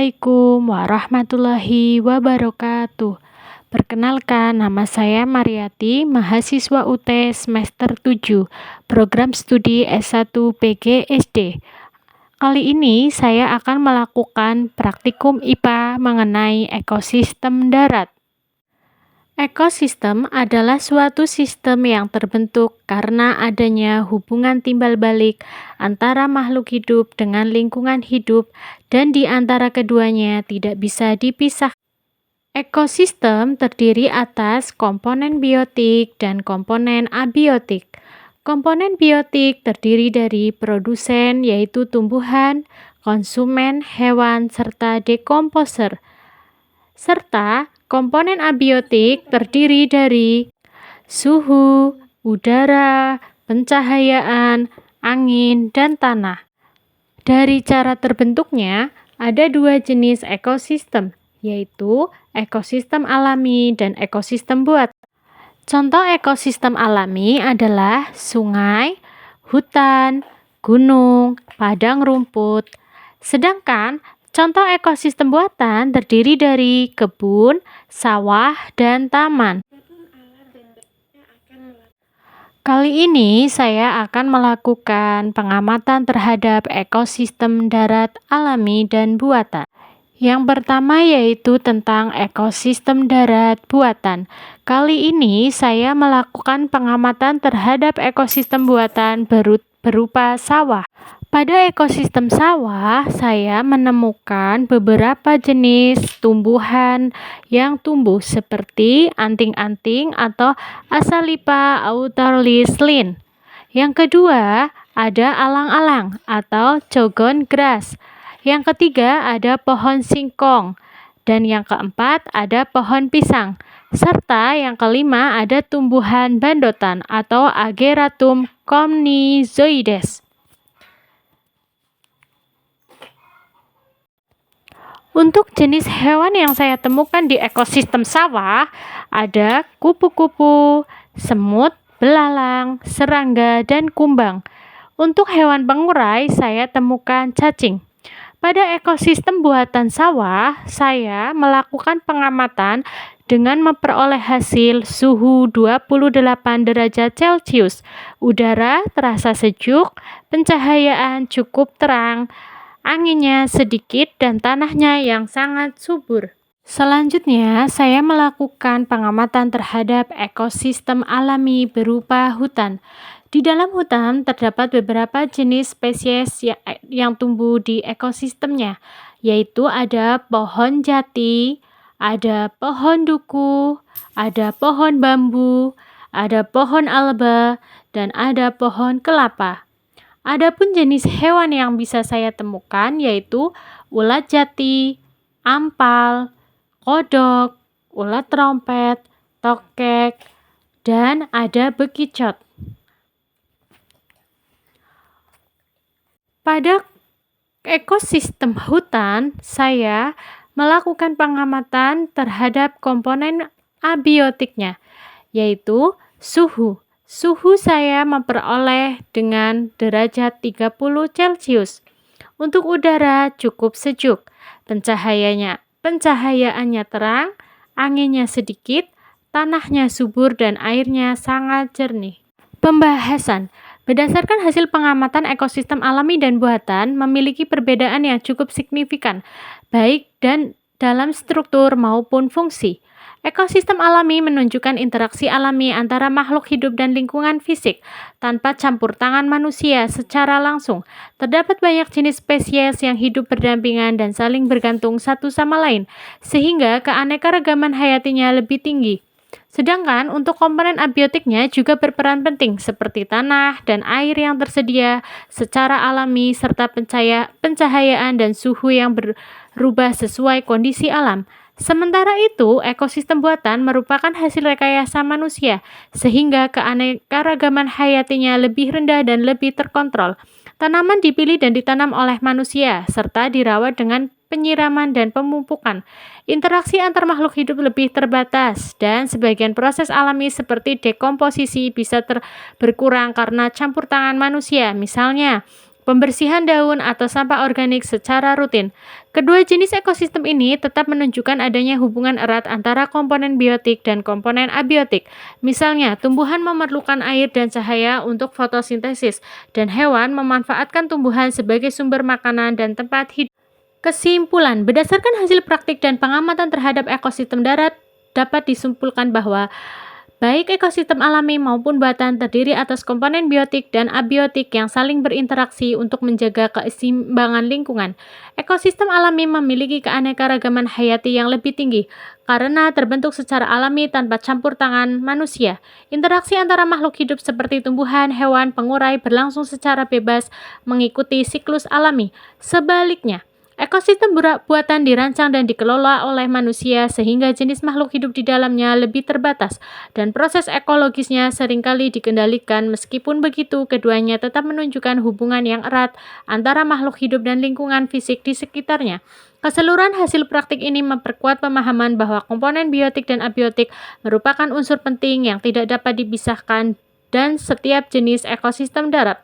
Assalamualaikum warahmatullahi wabarakatuh. Perkenalkan, nama saya Mariati, mahasiswa UT semester 7, program studi S1 PGSD. Kali ini saya akan melakukan praktikum IPA mengenai ekosistem darat. Ekosistem adalah suatu sistem yang terbentuk karena adanya hubungan timbal balik antara makhluk hidup dengan lingkungan hidup dan di antara keduanya tidak bisa dipisahkan. Ekosistem terdiri atas komponen biotik dan komponen abiotik. Komponen biotik terdiri dari produsen yaitu tumbuhan, konsumen, hewan, serta dekomposer. Serta komponen abiotik terdiri dari suhu, udara, pencahayaan, angin, dan tanah. Dari cara terbentuknya, ada dua jenis ekosistem, yaitu ekosistem alami dan ekosistem buatan. Contoh ekosistem alami adalah sungai, hutan, gunung, padang rumput. Sedangkan contoh ekosistem buatan terdiri dari kebun, sawah, dan taman. Kali ini saya akan melakukan pengamatan terhadap ekosistem darat alami dan buatan. Yang pertama yaitu tentang ekosistem darat buatan. Kali ini saya melakukan pengamatan terhadap ekosistem buatan berupa sawah. Pada ekosistem sawah, saya menemukan beberapa jenis tumbuhan yang tumbuh seperti anting-anting atau Azalia australis Linn. Yang kedua, ada alang-alang atau Chogon grass. Yang ketiga, ada pohon singkong. Dan yang keempat, ada pohon pisang. Serta yang kelima, ada tumbuhan bandotan atau Ageratum comnizoides. Untuk jenis hewan yang saya temukan di ekosistem sawah, ada kupu-kupu, semut, belalang, serangga, dan kumbang. Untuk hewan pengurai, saya temukan cacing. Pada ekosistem buatan sawah, saya melakukan pengamatan dengan memperoleh hasil suhu 28 derajat Celcius, udara terasa sejuk, pencahayaan cukup terang, anginnya sedikit, dan tanahnya yang sangat subur. Selanjutnya, saya melakukan pengamatan terhadap ekosistem alami berupa hutan. Di dalam hutan terdapat beberapa jenis spesies yang tumbuh di ekosistemnya, yaitu ada pohon jati, ada pohon duku, ada pohon bambu, ada pohon alba, dan ada pohon kelapa. Adapun jenis hewan yang bisa saya temukan yaitu ulat jati, ampal, kodok, ulat trompet, tokek, dan ada bekicot. Pada ekosistem hutan, saya melakukan pengamatan terhadap komponen abiotiknya, yaitu suhu. Suhu saya memperoleh dengan derajat 30 Celcius. Untuk udara cukup sejuk, pencahayaannya terang, anginnya sedikit, tanahnya subur, dan airnya sangat jernih. Pembahasan. Berdasarkan hasil pengamatan ekosistem alami dan buatan memiliki perbedaan yang cukup signifikan, baik dan dalam struktur maupun fungsi. Ekosistem alami menunjukkan interaksi alami antara makhluk hidup dan lingkungan fisik tanpa campur tangan manusia secara langsung. Terdapat banyak jenis spesies yang hidup berdampingan dan saling bergantung satu sama lain, sehingga keanekaragaman hayatinya lebih tinggi. Sedangkan untuk komponen abiotiknya juga berperan penting seperti tanah dan air yang tersedia secara alami serta pencahayaan dan suhu yang berubah sesuai kondisi alam. Sementara itu, ekosistem buatan merupakan hasil rekayasa manusia, sehingga keanekaragaman hayatinya lebih rendah dan lebih terkontrol. Tanaman dipilih dan ditanam oleh manusia, serta dirawat dengan penyiraman dan pemupukan. Interaksi antar makhluk hidup lebih terbatas, dan sebagian proses alami seperti dekomposisi bisa berkurang karena campur tangan manusia. Misalnya, pembersihan daun atau sampah organik secara rutin. Kedua jenis ekosistem ini tetap menunjukkan adanya hubungan erat antara komponen biotik dan komponen abiotik. Misalnya, tumbuhan memerlukan air dan cahaya untuk fotosintesis, dan hewan memanfaatkan tumbuhan sebagai sumber makanan dan tempat hidup. Kesimpulan, berdasarkan hasil praktik dan pengamatan terhadap ekosistem darat, dapat disimpulkan bahwa baik ekosistem alami maupun buatan terdiri atas komponen biotik dan abiotik yang saling berinteraksi untuk menjaga keseimbangan lingkungan. Ekosistem alami memiliki keanekaragaman hayati yang lebih tinggi karena terbentuk secara alami tanpa campur tangan manusia. Interaksi antara makhluk hidup seperti tumbuhan, hewan, pengurai berlangsung secara bebas mengikuti siklus alami. Sebaliknya, ekosistem buatan dirancang dan dikelola oleh manusia sehingga jenis makhluk hidup di dalamnya lebih terbatas dan proses ekologisnya seringkali dikendalikan. Meskipun begitu, keduanya tetap menunjukkan hubungan yang erat antara makhluk hidup dan lingkungan fisik di sekitarnya. Keseluruhan hasil praktik ini memperkuat pemahaman bahwa komponen biotik dan abiotik merupakan unsur penting yang tidak dapat dipisahkan dan setiap jenis ekosistem darat.